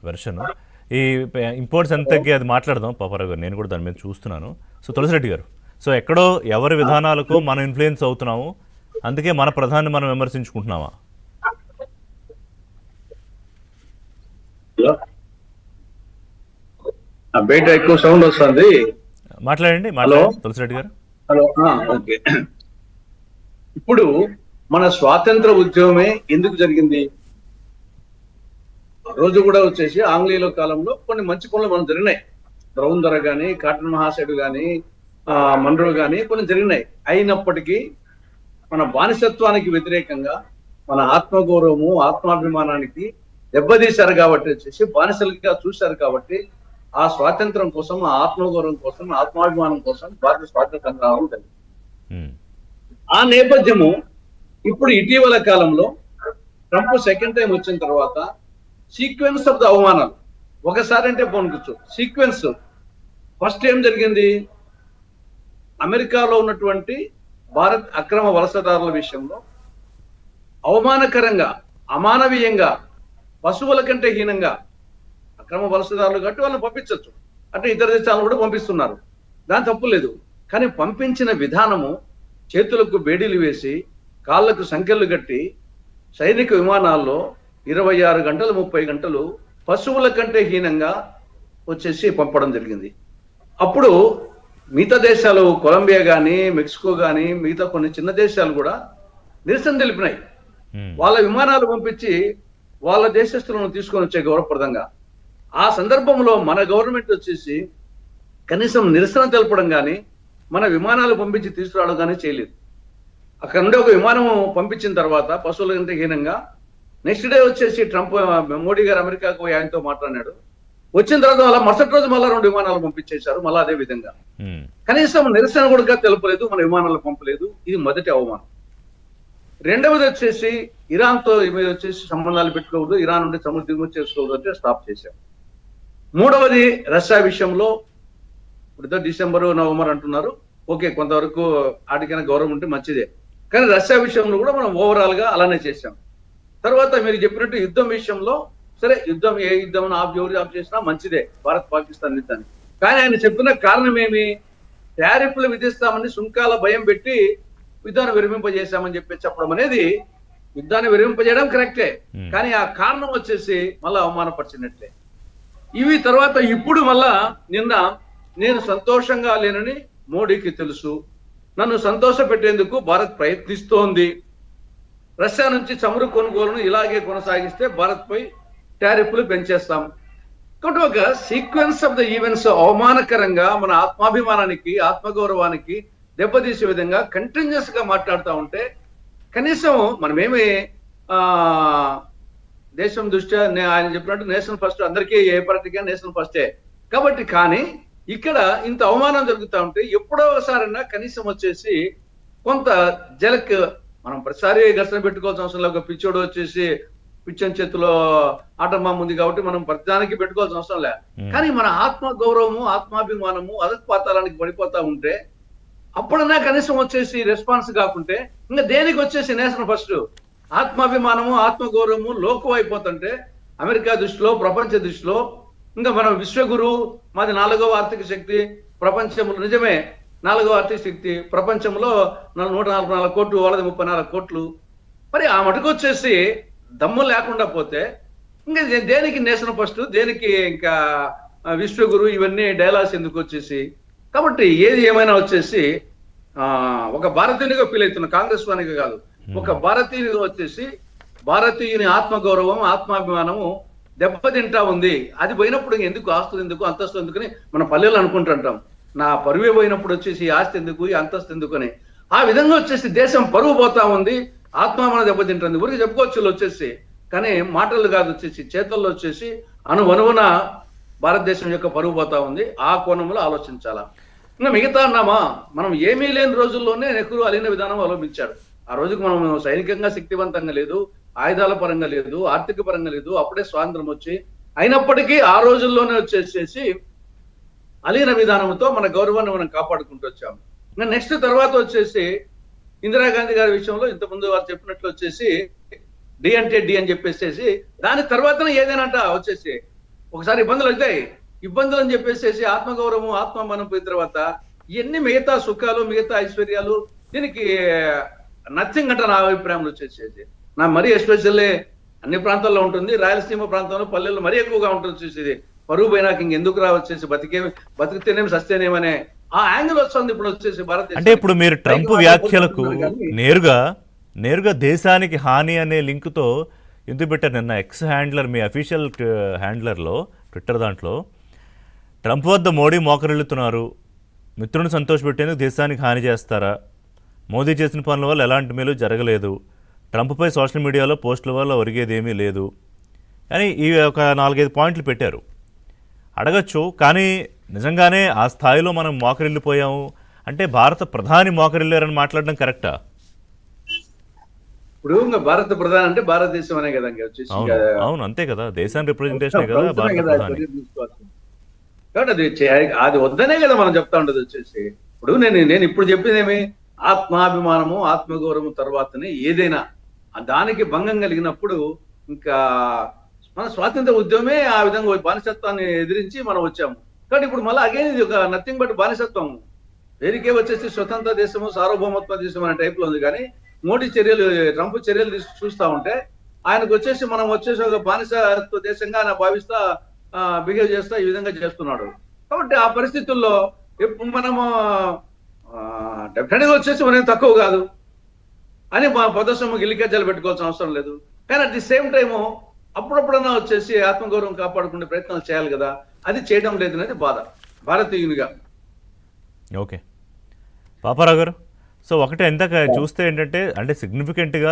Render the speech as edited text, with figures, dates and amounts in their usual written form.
Version. ఈ imports ఎంత తగ్గి అది మాట్లాడదాం పాపారావు గారు, నేను కూడా దాని మీద చూస్తున్నాను. సో తులసిరెడ్డి గారు, సో ఎక్కడో ఎవరి విధానాలకు మనం ఇన్ఫ్లుయెన్స్ అవుతున్నాము, అందుకే మన ప్రధాని మనం విమర్శించుకుంటున్నామా? బయట ఎక్కువ సౌండ్ వస్తుంది, మాట్లాడండి తులసిరెడ్డి గారు. హలో. ఓకే, ఇప్పుడు మన స్వాతంత్ర ఉద్యమమే ఎందుకు జరిగింది? ఆ రోజు కూడా వచ్చేసి ఆంగ్లేయుల కాలంలో కొన్ని మంచి పనులు మనం జరిగినాయి. బ్రౌన్ దొర గాని, కాటన్ మహాశయుడు గాని, మన్రో గాని కొన్ని జరిగినాయి. అయినప్పటికీ మన బానిసత్వానికి వ్యతిరేకంగా మన ఆత్మగౌరవము, ఆత్మాభిమానానికి దెబ్బతీశారు కాబట్టి వచ్చేసి బానిసలుగా చూశారు కాబట్టి ఆ స్వాతంత్రం కోసం, ఆ ఆత్మగౌరవం కోసం, ఆత్మాభిమానం కోసం భారత స్వాతంత్ర సంగ్రామం జరిగింది. ఆ నేపథ్యము ఇప్పుడు ఇటీవల కాలంలో ట్రంప్ సెకండ్ టైం వచ్చిన తర్వాత సీక్వెన్స్ ఆఫ్ ద అవమానాలు ఒకసారి అంటే పోనుకోవచ్చు. సీక్వెన్స్ ఫస్ట్ ఏం జరిగింది? అమెరికాలో ఉన్నటువంటి భారత్ అక్రమ వలసదారుల విషయంలో అవమానకరంగా, అమానవీయంగా, పశువుల కంటే హీనంగా అక్రమ వలసదారులు కాబట్టి వాళ్ళని పంపించవచ్చు, అంటే ఇతర దేశాలను కూడా పంపిస్తున్నారు, దాని తప్పు లేదు. కానీ పంపించిన విధానము చేతులకు బేడీలు వేసి కాళ్లకు సంకెళ్ళు కట్టి సైనిక విమానాల్లో 26 గంటలు 30 గంటలు పశువుల కంటే హీనంగా వచ్చేసి పంపడం జరిగింది. అప్పుడు మిగతా దేశాలు, కొలంబియా కానీ, మెక్సికో కానీ, మిగతా కొన్ని చిన్న దేశాలు కూడా నిరసన తెలిపినాయి. వాళ్ళ విమానాలు పంపించి వాళ్ళ దేశస్తులను తీసుకొని వచ్చే గౌరవప్రదంగా. ఆ సందర్భంలో మన గవర్నమెంట్ వచ్చేసి కనీసం నిరసన తెలపడం కానీ, మన విమానాలు పంపించి తీసుకురావడం కానీ చేయలేదు. అక్కడ నుండి ఒక విమానం పంపించిన తర్వాత పశువుల కంటే హీనంగా నెక్స్ట్ డే వచ్చేసి ట్రంప్, మోడీ గారు అమెరికాకు పోయి ఆయనతో మాట్లాడినాడు. వచ్చిన తర్వాత అలా మరుసటి రోజు మళ్ళా 2 విమానాలు పంపించేశారు. మళ్ళీ అదే విధంగా కనీసం నిరసన కూడా తెలపలేదు, మన విమానాలు పంపలేదు. ఇది మొదటి అవమానం. రెండవది వచ్చేసి ఇరాన్తో మీద వచ్చేసి సంబంధాలు పెట్టుకోవద్దు, ఇరాన్ నుండి సముద్ర దిగుమతి చేసుకోవద్దు అంటే స్టాప్ చేశాం. మూడవది రష్యా విషయంలో ఇప్పుడు డిసెంబరు, నవంబర్ అంటున్నారు. ఓకే, కొంతవరకు ఆటికైనా గౌరవం ఉంటే మంచిదే. కానీ రష్యా విషయంలో కూడా మనం ఓవరాల్ గా అలానే చేశాం. తర్వాత మీరు చెప్పినట్టు యుద్ధం విషయంలో, సరే యుద్ధం ఏ యుద్ధం ఎవరు ఆఫ్ చేసినా మంచిదే, భారత్ పాకిస్తాన్ యుద్ధాన్ని. కానీ ఆయన చెప్పిన కారణం ఏమి? టారిఫ్లు విధిస్తామని సుంకాల భయం పెట్టి యుద్ధాన్ని విరమింపజేశామని చెప్పడం అనేది, యుద్ధాన్ని విరమింపజేయడం కరెక్టే, కానీ ఆ కారణం వచ్చేసి మళ్ళా అవమానపరిచినట్లే. ఇవి తర్వాత ఇప్పుడు మళ్ళా నిన్న నేను సంతోషంగా లేనని మోడీకి తెలుసు, నన్ను సంతోష పెట్టేందుకు భారత్ ప్రయత్నిస్తోంది, రష్యా నుంచి చమురు కొనుగోలును ఇలాగే కొనసాగిస్తే భారత్ పై టారిఫ్లు పెంచేస్తాం. కాబట్టి ఒక సీక్వెన్స్ ఆఫ్ ద ఈవెంట్స్ అవమానకరంగా మన ఆత్మాభిమానానికి, ఆత్మగౌరవానికి దెబ్బతీసే విధంగా కంటిన్యూస్ గా మాట్లాడుతూ ఉంటే కనీసం మనమేమి దేశం దృష్ట్యా ఆయన చెప్పినట్టు నేషనల్ ఫస్ట్, అందరికీ ఏ పార్టీగా నేషనల్ ఫస్టే కాబట్టి. కానీ ఇక్కడ ఇంత అవమానం జరుగుతూ ఉంటే ఎప్పుడో ఒకసారైనా కనీసం వచ్చేసి కొంత జలక్, మనం ప్రతిసారి ఘర్షణ పెట్టుకోవాల్సిన అవసరం లేదు. ఒక పిచ్చోడు వచ్చేసి పిచ్చని చేతిలో ఆటమా ఉంది కాబట్టి మనం ప్రతిదానికి పెట్టుకోవాల్సిన అవసరం లే. కానీ మన ఆత్మ గౌరవము, ఆత్మాభిమానము అధపాతాలానికి పడిపోతా ఉంటే అప్పుడన్నా కనీసం వచ్చేసి రెస్పాన్స్ కాకుంటే ఇంకా దేనికి వచ్చేసి నేషనల్ ఫస్ట్, ఆత్మాభిమానము, ఆత్మగౌరవము లోకం అయిపోతుంటే అమెరికా దృష్టిలో, ప్రపంచ దృష్టిలో ఇంకా మనం విశ్వగురు, మాది 4వ ఆర్థిక శక్తి ప్రపంచంలో, నిజమే 4వ ఆర్థిక శక్తి ప్రపంచంలో 144 కోట్లు, వాళ్ళది 34 కోట్లు. మరి ఆ మటుకు వచ్చేసి దమ్ము లేకుండా పోతే ఇంకా దేనికి నేషనల్ ఫస్ట్, దేనికి ఇంకా విశ్వగురు, ఇవన్నీ డైలాగ్స్ ఎందుకు వచ్చేసి. కాబట్టి ఏది ఏమైనా వచ్చేసి ఒక భారతీయునిగా ఫీల్ అవుతున్నా, కాంగ్రెస్ వానికి కాదు, ఒక భారతీయునిగా వచ్చేసి భారతీయుని ఆత్మగౌరవం, ఆత్మాభిమానము దెబ్బతింటా ఉంది. అది పోయినప్పుడు ఎందుకు ఆస్తులు ఎందుకు, అంతస్తు ఎందుకని మన పల్లెలు అనుకుంటుంటాం. నా పరువే పోయినప్పుడు వచ్చేసి ఆస్తి ఎందుకు, ఈ అంతస్తు ఎందుకని. ఆ విధంగా వచ్చేసి దేశం పరువు పోతా ఉంది, ఆత్మాభిమానం దెబ్బతింటుంది. ఊరికి చెప్పుకోవచ్చు వచ్చేసి, కానీ మాటలు కాదు, వచ్చేసి చేతుల్లో వచ్చేసి అనువనువున భారతదేశం యొక్క పరువు పోతా ఉంది. ఆ కోణంలో ఆలోచించాలా. ఇంకా మిగతా అన్నామా, మనం ఏమీ లేని రోజుల్లోనే నెహ్రూ అలీన విధానం అవలంబించాడు. ఆ రోజుకు మనం సైనికంగా శక్తివంతంగా లేదు, ఆయుధాల పరంగా లేదు, ఆర్థిక పరంగా లేదు, అప్పుడే స్వాతంత్రం వచ్చి. అయినప్పటికీ ఆ రోజుల్లోనే వచ్చేసేసి అలీన విధానంతో మన గౌరవాన్ని మనం కాపాడుకుంటూ వచ్చాము. ఇంకా నెక్స్ట్ తర్వాత వచ్చేసి ఇందిరాగాంధీ గారి విషయంలో ఇంతకుముందు వారు చెప్పినట్లు వచ్చేసి డి అంటే డి అని చెప్పేసి దాని తర్వాతనే ఏదైనా వచ్చేసి ఒకసారి ఇబ్బందులు అవుతాయి. ఇబ్బందులు అని చెప్పేసి ఆత్మగౌరవం, ఆత్మమానం పోయిన తర్వాత ఇవన్నీ మిగతా సుఖాలు, మిగతా ఐశ్వర్యాలు దీనికి నథింగ్ అంట నా అభిప్రాయంలో వచ్చేసేది. నా మరీ ఎస్పెషల్లీ అన్ని ప్రాంతాల్లో ఉంటుంది, రాయలసీమ ప్రాంతంలో పల్లెల్లో మరీ ఎక్కువగా ఉంటుంది చూసేది. పరువు పోయినాక ఇంకెందుకు వచ్చేసి బతికితేనేమి సస్తేనేమనే ఆ యాంగిల్ వస్తుంది ఇప్పుడు వచ్చేసి భారతదేశం. అంటే ఇప్పుడు మీరు ట్రంప్ వ్యాఖ్యలకు నేరుగా దేశానికి హాని అనే లింక్తో ఎందుకు పెట్టారు? నిన్న ఎక్స్ హ్యాండ్లర్, మీ అఫీషియల్ హ్యాండ్లర్లో ట్విట్టర్ దాంట్లో ట్రంప్ వద్ద మోడీ మోకరిల్లుతున్నారు, మిత్రుని సంతోషపెట్టేందుకు దేశానికి హాని చేస్తారా, మోదీ చేసిన పనుల వల్ల ఎలాంటి మేలు జరగలేదు, ట్రంప్పై సోషల్ మీడియాలో పోస్టుల వల్ల ఒరిగేదేమీ లేదు అని ఈ ఒక 4-5 పాయింట్లు పెట్టారు. అడగచ్చు, కానీ నిజంగానే ఆ స్థాయిలో మనం మోకరిల్లిపోయాము అంటే భారత ప్రధాని మోకరిల్లారని మాట్లాడడం కరెక్టా? ఇప్పుడు ఇంకా భారత ప్రధాని అంటే భారతదేశం అనే కదా వచ్చేసి. అవును అంతే కదా, దేశాన్ని రిప్రజెంటేషన్ కదా భారత ప్రధాని. కాబట్టి అది వద్దనే కదా మనం చెప్తా ఉండదు వచ్చేసి. ఇప్పుడు నేను ఇప్పుడు చెప్పిందేమి, ఆత్మాభిమానము, ఆత్మగౌరవం తర్వాతనే ఏదైనా దానికి భంగం కలిగినప్పుడు ఇంకా మన స్వాతంత్ర ఉద్యమమే ఆ విధంగా బానిసత్వాన్ని ఎదిరించి మనం వచ్చాము. కాబట్టి ఇప్పుడు మళ్ళీ అగైన్ ఇది ఒక నథింగ్ బట్ బానిసత్వం. పేరుకే వచ్చేసి స్వతంత్ర దేశము, సార్వభౌమత్వ దేశం అనే టైప్ లో ఉంది. కానీ మోడీ చర్యలు, ట్రంప్ చర్యలు చూస్తా ఉంటే ఆయనకు వచ్చేసి మనం వచ్చేసి ఒక బానిసత్వ దేశంగా ఆయన భావిస్తా బిహేవ్ చేస్తా ఈ విధంగా చేస్తున్నాడు. కాబట్టి ఆ పరిస్థితుల్లో మనము డెఫినెట్ గా వచ్చేసి మనం తక్కువ కాదు అని మా ప్రదర్శన గిలికజ్జలు పెట్టుకోవాల్సిన అవసరం లేదు. కానీ అట్ ది సేమ్ టైము అప్పుడప్పుడన్నా వచ్చేసి ఆత్మగౌరవం కాపాడుకునే ప్రయత్నాలు చేయాలి కదా, అది చేయడం లేదనేది బాధ భారతీయునిగా. ఓకే పాపారావు గారు, సో ఒకటే ఇందాక చూస్తే ఏంటంటే అంటే సిగ్నిఫికెంట్గా